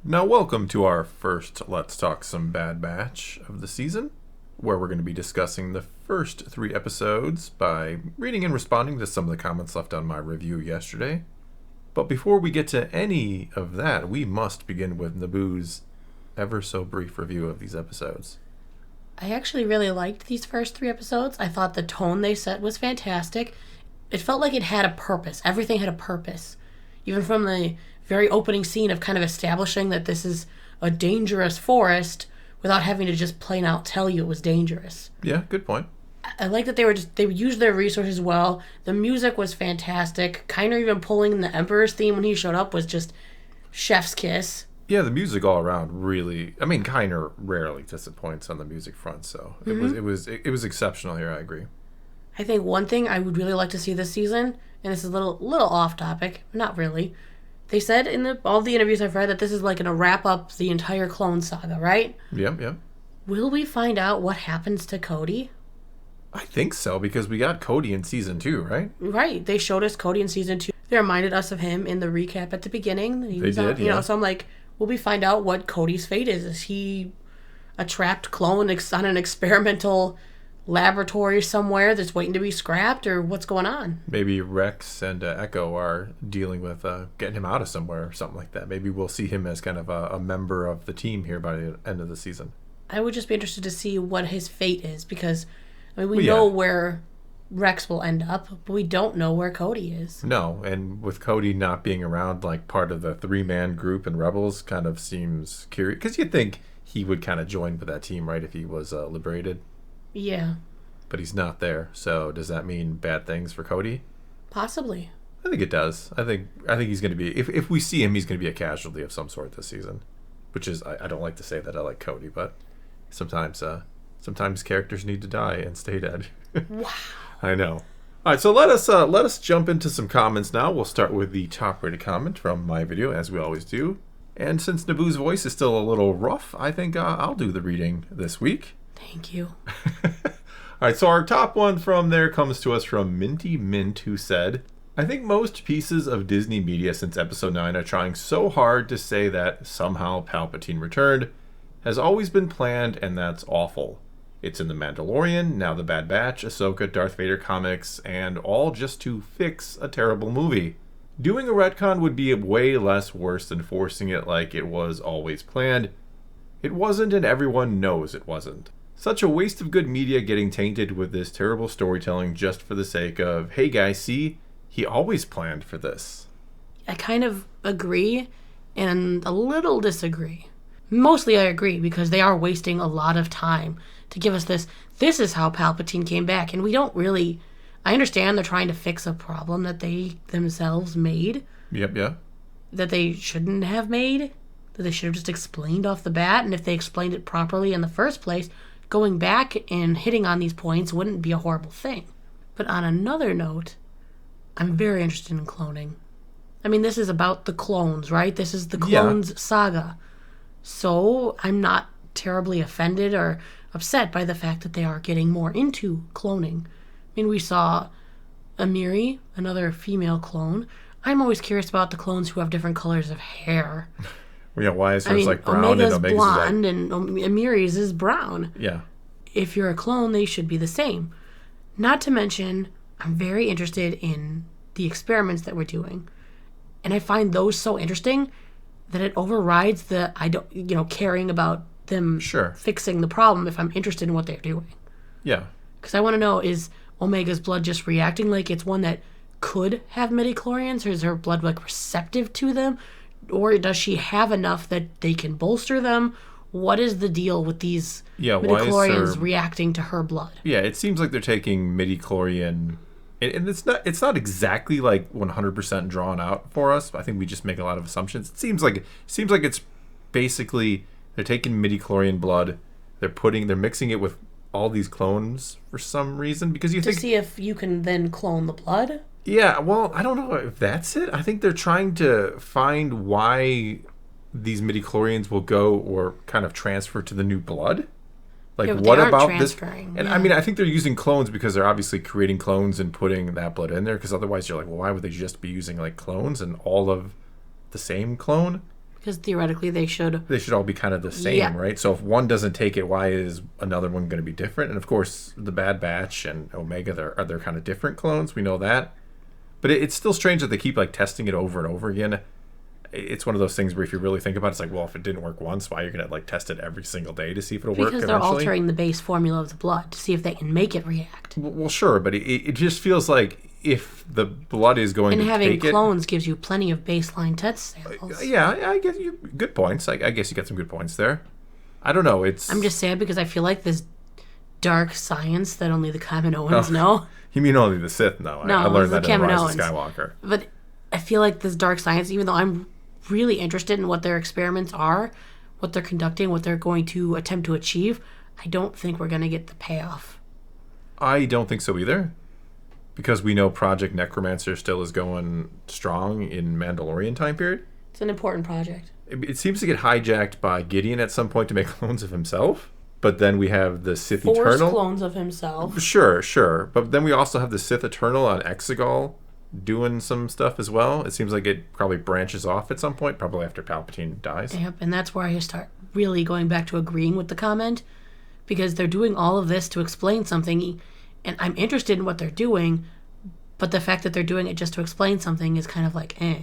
Now, welcome to our first Let's Talk Some Bad Batch of the season, where we're going to be discussing the first 3 episodes by reading and responding to some of the comments left on my review yesterday. But before we get to any of that, we must begin with Naboo's ever so brief review of these episodes. I actually really liked these first 3 episodes. I thought the tone they set was fantastic. It felt like it had a purpose. Everything had a purpose. Even from the very opening scene of kind of establishing that this is a dangerous forest without having to just plain out tell you it was dangerous. Yeah, good point. I like that they used their resources well. The music was fantastic. Kiner even pulling the Emperor's theme when he showed up was just chef's kiss. Yeah, the music all around really. I mean, Kiner rarely disappoints on the music front, so it was exceptional here. I agree. I think one thing I would really like to see this season, and this is a little off topic, not really. They said in all the interviews I've read that this is like going to wrap up the entire Clone Saga, right? Yep. Will we find out what happens to Cody? I think so, because we got Cody in season 2, right? Right. They showed us Cody in season 2. They reminded us of him in the recap at the beginning. They did, yeah. So I'm like, will we find out what Cody's fate is? Is he a trapped clone on an experimental laboratory somewhere that's waiting to be scrapped, or what's going on? Maybe Rex and Echo are dealing with getting him out of somewhere or something like that. Maybe we'll see him as kind of a member of the team here by the end of the season. I would just be interested to see what his fate is, because we know where Rex will end up, but we don't know where Cody is. No, and with Cody not being around, like part of the 3-man group in Rebels, kind of seems curious, because you'd think he would kind of join with that team, right, if he was liberated. Yeah. But he's not there, so does that mean bad things for Cody? Possibly. I think it does. I think he's going to be, if we see him, he's going to be a casualty of some sort this season. Which is, I don't like to say that I like Cody, but sometimes characters need to die and stay dead. Wow. I know. All right, so let us jump into some comments now. We'll start with the top-rated comment from my video, as we always do. And since Naboo's voice is still a little rough, I think I'll do the reading this week. Thank you. All right, so our top one from there comes to us from mintymint, who said, I think most pieces of Disney media since Episode 9 are trying so hard to say that somehow Palpatine returned, has always been planned, and that's awful. It's in The Mandalorian, now The Bad Batch, Ahsoka, Darth Vader comics, and all just to fix a terrible movie. Doing a retcon would be way less worse than forcing it like it was always planned. It wasn't, and everyone knows it wasn't. Such a waste of good media getting tainted with this terrible storytelling just for the sake of, hey guys, see, he always planned for this. I kind of agree and a little disagree. Mostly I agree, because they are wasting a lot of time to give us this is how Palpatine came back, and we don't really... I understand they're trying to fix a problem that they themselves made. Yep. That they shouldn't have made. That they should have just explained off the bat, and if they explained it properly in the first place, going back and hitting on these points wouldn't be a horrible thing. But on another note, I'm very interested in cloning. I mean, this is about the clones, right? This is the clones saga. So I'm not terribly offended or upset by the fact that they are getting more into cloning. I mean, we saw Amiri, another female clone. I'm always curious about the clones who have different colors of hair. Yeah, why is hers like brown and Omega's blonde like... and Amiri's is brown? Yeah. If you're a clone, they should be the same. Not to mention, I'm very interested in the experiments that we're doing. And I find those so interesting that it overrides the, caring about them fixing the problem if I'm interested in what they're doing. Yeah. Because I want to know, is Omega's blood just reacting like it's one that could have midichlorians, or is her blood like receptive to them? Or does she have enough that they can bolster them? What is the deal with these midichlorians reacting to her blood? Yeah, it seems like they're taking midichlorian, and it's not exactly like 100% drawn out for us. I think we just make a lot of assumptions. It seems like it's basically they're taking midichlorian blood, they're mixing it with all these clones for some reason, because you think to see if you can then clone the blood. Yeah, well, I don't know if that's it. I think they're trying to find why these midichlorians will go or kind of transfer to the new blood. Like, what about this? And I mean, I think they're using clones because they're obviously creating clones and putting that blood in there, because otherwise you're like, well, why would they just be using like clones and all of the same clone? Because theoretically they should. They should all be kind of the same, right? So if one doesn't take it, why is another one going to be different? And of course, the Bad Batch and Omega, they're kind of different clones. We know that. But it's still strange that they keep like testing it over and over again. It's one of those things where if you really think about it, it's like, well, if it didn't work once, why are you going to like test it every single day to see if it'll work eventually? Because they're altering the base formula of the blood to see if they can make it react. Well, sure, but it just feels like if the blood is going to take it... And having clones gives you plenty of baseline test samples. Yeah, I guess you... Good points. I guess you got some good points there. I don't know, it's... I'm just sad because I feel like this dark science that only the Kaminoans know. You mean only the Sith know? No, I learned that in the Rise of Kaminoans. Skywalker. But I feel like this dark science, even though I'm really interested in what their experiments are, what they're conducting, what they're going to attempt to achieve, I don't think we're going to get the payoff. I don't think so either. Because we know Project Necromancer still is going strong in Mandalorian time period. It's an important project. It seems to get hijacked by Gideon at some point to make clones of himself. But then we have the Sith Forced Eternal. clones of himself. Sure. But then we also have the Sith Eternal on Exegol doing some stuff as well. It seems like it probably branches off at some point, probably after Palpatine dies. Yep, and that's where I start really going back to agreeing with the comment. Because they're doing all of this to explain something, and I'm interested in what they're doing, but the fact that they're doing it just to explain something is kind of like, eh.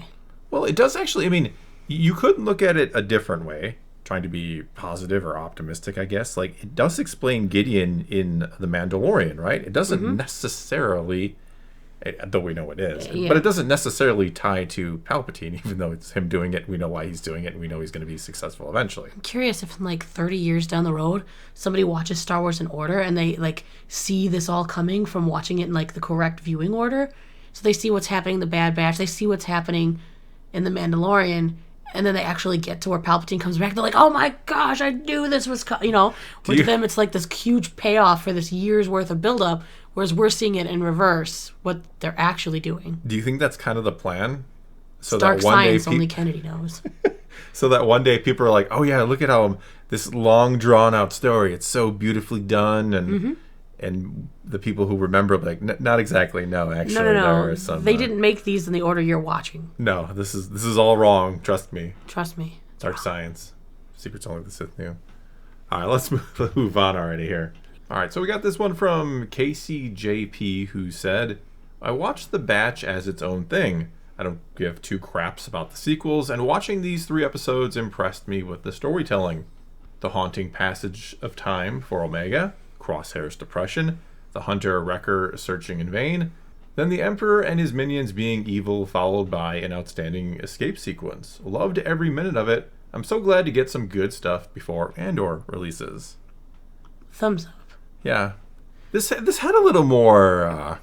Well, it does actually, I mean, you could look at it a different way, trying to be positive or optimistic, I guess. Like, it does explain Gideon in The Mandalorian, right? It doesn't necessarily, though we know it is, but it doesn't necessarily tie to Palpatine, even though it's him doing it. We know why he's doing it, and we know he's going to be successful eventually. I'm curious if in like 30 years down the road, somebody watches Star Wars in order and they like see this all coming from watching it in like the correct viewing order. So they see what's happening in the Bad Batch, they see what's happening in The Mandalorian, and then they actually get to where Palpatine comes back. They're like, oh my gosh, I knew this was to them it's like this huge payoff for this year's worth of buildup, whereas we're seeing it in reverse, what they're actually doing. Do you think that's kind of the plan? So dark science only Kennedy knows. So that one day people are like, oh yeah, look at how this long drawn out story, it's so beautifully done, and the people who remember like not exactly, no, actually no. there are some, they didn't make these in the order you're watching. No, this is all wrong, trust me. Dark science, secrets only the Sith knew. All right, let's move on already here. All right, so we got this one from KCJP, who said, I watched The Batch as its own thing. I don't give two craps about the sequels, and watching these 3 episodes impressed me with the storytelling. The haunting passage of time for Omega, Crosshair's depression, the Hunter-Wrecker searching in vain, then the Emperor and his minions being evil, followed by an outstanding escape sequence. Loved every minute of it. I'm so glad to get some good stuff before Andor releases. Thumbs up. Yeah. This had a little more...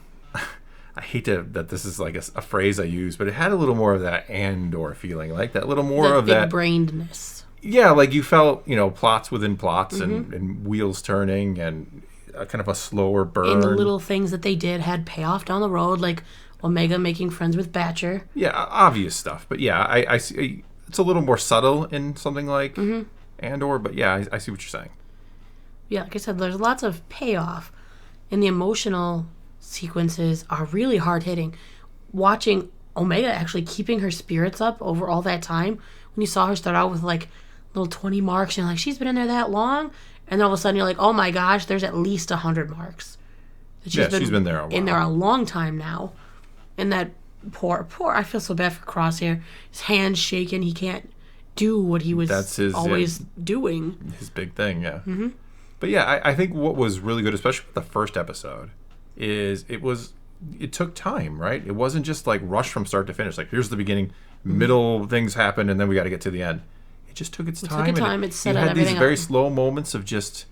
I hate that this is like a phrase I use, but it had a little more of that Andor feeling, like that little more of that big-brainedness. Yeah, like you felt, plots within plots and wheels turning and kind of a slower burn. And the little things that they did had payoff down the road, like Omega making friends with Batcher. Yeah, obvious stuff. But yeah, I see it's a little more subtle in something like Andor, but yeah, I see what you're saying. Yeah, like I said, there's lots of payoff, and the emotional sequences are really hard-hitting. Watching Omega actually keeping her spirits up over all that time, when you saw her start out with like little 20 marks, and you're like, she's been in there that long? And then all of a sudden you're like, oh my gosh, there's at least 100 marks. She's been there a while. In there a long time now. And that poor, I feel so bad for Crosshair. His hand's shaking, he can't do what he was always doing. His big thing, yeah. But yeah, I think what was really good, especially with the first episode, is it took time, right? It wasn't just like rushed from start to finish. Like, here's the beginning, middle things happen, and then we got to get to the end. It just took its time. It set you had everything these very up. slow moments of just,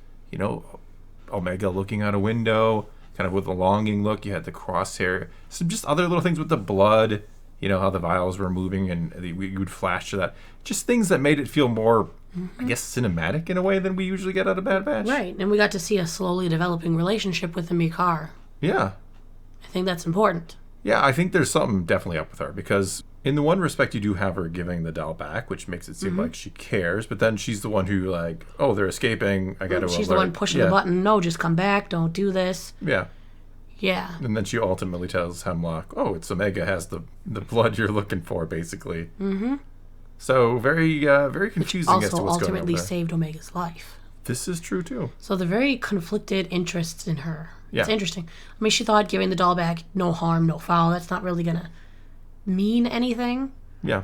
Omega looking out a window, kind of with a longing look. You had the Crosshair, some just other little things with the blood. How the vials were moving, and we would flash to that. Just things that made it feel more, I guess, cinematic in a way than we usually get out of Bad Batch. Right, and we got to see a slowly developing relationship with the Mikar. Yeah. I think that's important. Yeah, I think there's something definitely up with her, because in the one respect you do have her giving the doll back, which makes it seem like she cares, but then she's the one who like, oh, they're escaping, I gotta She's alert. the one pushing the button, no, just come back, don't do this. Yeah. Yeah. And then she ultimately tells Hemlock, oh, it's Omega has the blood you're looking for, basically. So very confusing as to Also what's going on ultimately there. saved Omega's life. This is true too. So they're very conflicted interests in her. It's Yeah. interesting. I mean, she thought giving the doll back, no harm, no foul. That's not really going to mean anything. Yeah.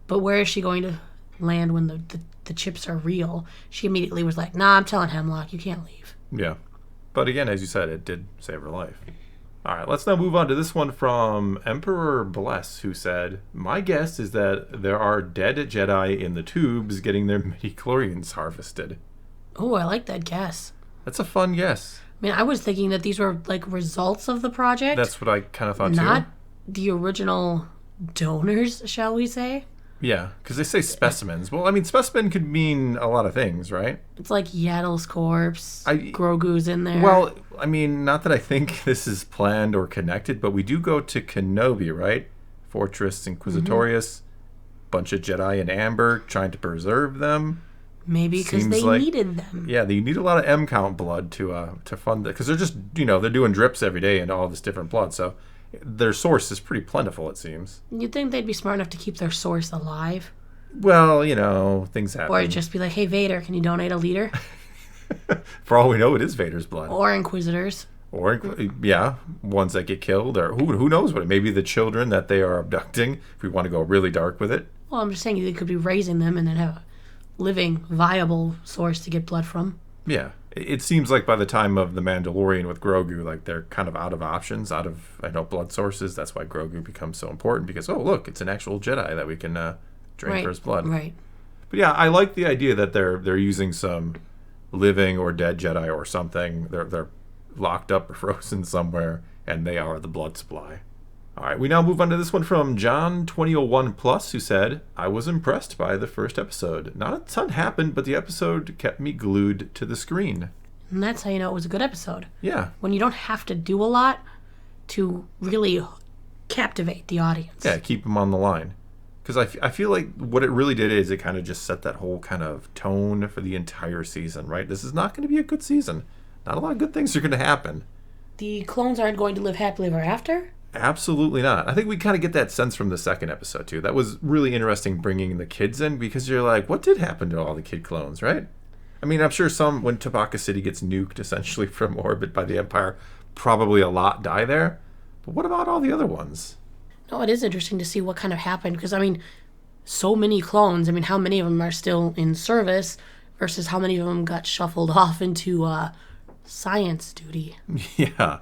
But where is she going to land when the chips are real? She immediately was like, nah, I'm telling Hemlock, you can't leave. Yeah. But again, as you said, it did save her life. All right, let's now move on to this one from Emperor Bless, who said, my guess is that there are dead Jedi in the tubes getting their midi-chlorians harvested. Oh, I like that guess. That's a fun guess. I mean, I was thinking that these were like results of the project. That's what I kind of thought not too. the original donors, shall we say? Yeah, because they say specimens. Well, I mean, specimen could mean a lot of things, right? It's like Yaddle's corpse. Grogu's in there. Well, I mean, not that I think this is planned or connected, but we do go to Kenobi, right? Fortress Inquisitorius, bunch of Jedi in amber trying to preserve them. Maybe because Seems they like- needed them. Yeah, you need a lot of M count blood to fund it, because they're just they're doing drips every day and all this different blood, so their source is pretty plentiful, it seems. You'd think they'd be smart enough to keep their source alive. Well, things happen. Or just be like, hey, Vader, can you donate a liter? For all we know, it is Vader's blood. Or Inquisitors. Or, yeah, ones that get killed, or who knows what? Maybe the children that they are abducting, if we want to go really dark with it. Well, I'm just saying they could be raising them and then have a living, viable source to get blood from. Yeah. It seems like by the time of The Mandalorian with Grogu, like they're kind of out of options, out of, blood sources. That's why Grogu becomes so important, because, oh, look, it's an actual Jedi that we can drain for his blood. Right. But yeah, I like the idea that they're using some living or dead Jedi or something. They're locked up or frozen somewhere, and they are the blood supply. All right, we now move on to this one from John 2001 Plus, who said, I was impressed by the first episode. Not a ton happened, but the episode kept me glued to the screen. And that's how you know it was a good episode. Yeah. When you don't have to do a lot to really captivate the audience. Yeah, keep them on the line. Because I feel like what it really did is it kind of just set that whole kind of tone for the entire season, right? This is not going to be a good season. Not a lot of good things are going to happen. The clones aren't going to live happily ever after? Absolutely not. I think we kind of get that sense from the second episode, too. That was really interesting bringing the kids in, because you're like, what did happen to all the kid clones, right? I mean, I'm sure when Tabaka City gets nuked, essentially, from orbit by the Empire, probably a lot die there. But what about all the other ones? No, it is interesting to see what kind of happened, because, I mean, so many clones. I mean, how many of them are still in service versus how many of them got shuffled off into science duty? Yeah.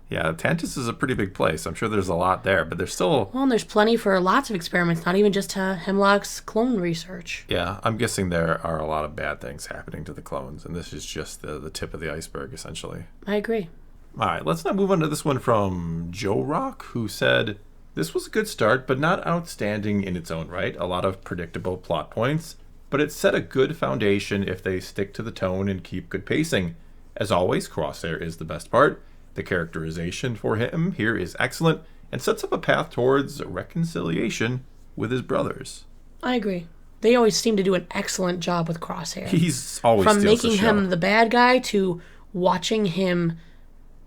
Yeah, Tantus is a pretty big place. I'm sure there's a lot there, but there's still... Well, and there's plenty for lots of experiments, not even just Hemlock's clone research. Yeah, I'm guessing there are a lot of bad things happening to the clones, and this is just the tip of the iceberg, essentially. I agree. All right, let's now move on to this one from Joe Rock, who said, this was a good start, but not outstanding in its own right. A lot of predictable plot points, but it set a good foundation if they stick to the tone and keep good pacing. As always, Crosshair is the best part. The characterization for him here is excellent and sets up a path towards reconciliation with his brothers. I agree. They always seem to do an excellent job with Crosshair. He's always From steals the making show. him the bad guy to watching him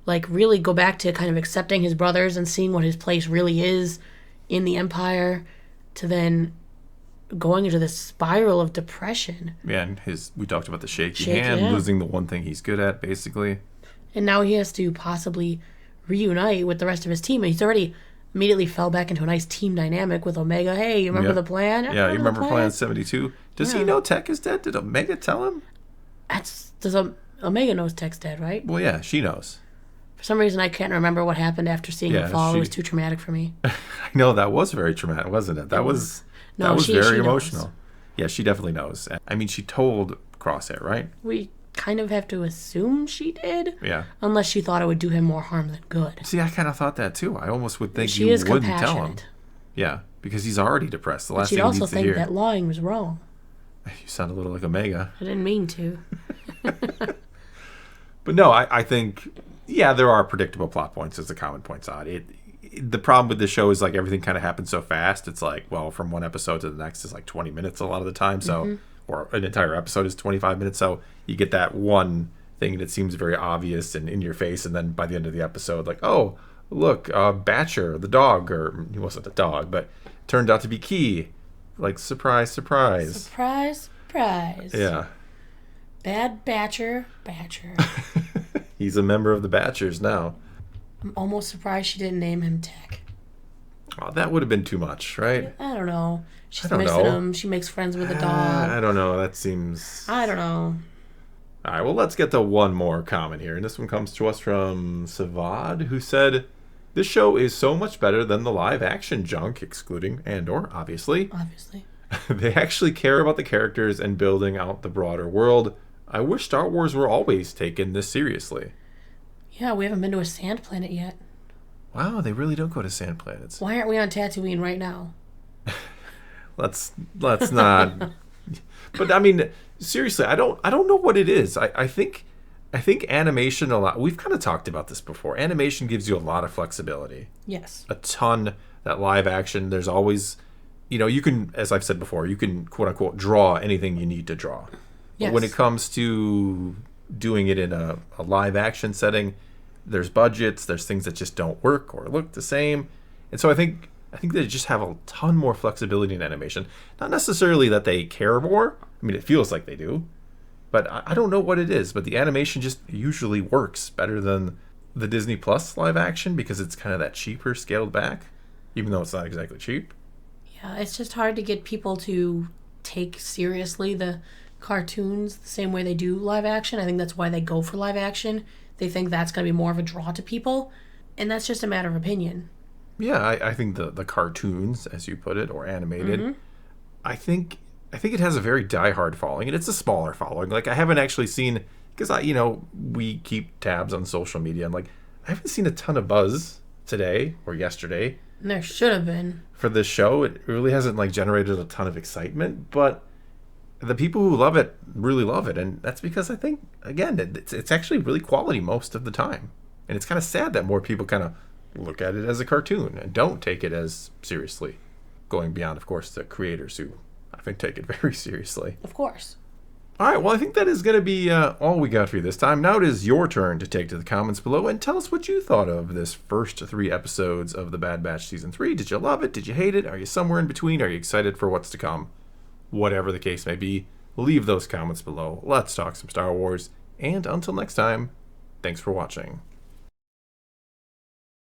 like really go back to kind of accepting his brothers and seeing what his place really is in the Empire, to then going into this spiral of depression. Yeah, and we talked about the shaky Shaky hand, hand. losing the one thing he's good at, basically. And now he has to possibly reunite with the rest of his team. And he's already immediately fell back into a nice team dynamic with Omega. Hey, you remember Yeah. the plan? Yeah, you remember Plan 72? Does he Yeah. know Tech is dead? Did Omega tell him? Omega knows Tech's dead, right? Well, yeah, she knows. For some reason, I can't remember what happened after seeing Yeah, him fall. she- It was too traumatic for me. I know, that was very traumatic, wasn't it? That was she very knows. emotional. Yeah, she definitely knows. I mean, she told Crosshair, right? We kind of have to assume she did, Yeah. unless she thought it would do him more harm than good. See, I kind of thought that too. I almost would think She you is wouldn't tell him. compassionate. Yeah, because he's already depressed. The last She'd thing he also needs to think hear. that lying was wrong. You sound a little like Omega. I didn't mean to. But no, I think, yeah, there are predictable plot points, as the comment points out. The problem with this show is, like, everything kind of happens so fast. It's like, well, from one episode to the next is like 20 minutes a lot of the time. So, or an entire episode is 25 minutes. So you get that one thing that seems very obvious and in your face. And then by the end of the episode, like, oh, look, Batcher, the dog, or he wasn't a dog, but turned out to be Key. Like, surprise, surprise. Surprise, surprise. Yeah. Bad Batcher. He's a member of the Batchers now. I'm almost surprised she didn't name him Tech. Oh, that would have been too much, right? I don't know. She's I don't missing know. him. She makes friends with a dog. I don't know. That seems... I don't know. All right, well, let's get to one more comment here. And this one comes to us from Saad, who said, "This show is so much better than the live-action junk, excluding Andor, obviously. Obviously. They actually care about the characters and building out the broader world. I wish Star Wars were always taken this seriously." Yeah, we haven't been to a sand planet yet. Wow, they really don't go to sand planets. Why aren't we on Tatooine right now? Let's not. But I mean, seriously, I don't know what it is. I think animation a lot. We've kind of talked about this before. Animation gives you a lot of flexibility. Yes. A ton. That live action, there's always, you can, as I've said before, you can quote unquote draw anything you need to draw. Yes. But when it comes to doing it in a live action setting, there's budgets, there's things that just don't work or look the same. And so I think they just have a ton more flexibility in animation. Not necessarily that they care more. I mean, it feels like they do. But I don't know what it is. But the animation just usually works better than the Disney Plus live action because it's kind of that cheaper, scaled back, even though it's not exactly cheap. Yeah, it's just hard to get people to take seriously the cartoons the same way they do live action. I think that's why they go for live action. They think that's going to be more of a draw to people. And that's just a matter of opinion. Yeah, I think the cartoons, as you put it, or animated, I think it has a very diehard following, and it's a smaller following. Like, I haven't actually seen, because we keep tabs on social media, and like, I haven't seen a ton of buzz today or yesterday. And there should have been. For this show, it really hasn't like generated a ton of excitement, but the people who love it really love it, and that's because I think, again, it's actually really quality most of the time. And it's kind of sad that more people kind of look at it as a cartoon and don't take it as seriously. Going beyond, of course, the creators who I think take it very seriously. Of course. All right, well, I think that is going to be all we got for you this time. Now it is your turn to take to the comments below and tell us what you thought of this first 3 episodes of The Bad Batch Season 3. Did you love it? Did you hate it? Are you somewhere in between? Are you excited for what's to come? Whatever the case may be, leave those comments below. Let's talk some Star Wars. And until next time, thanks for watching.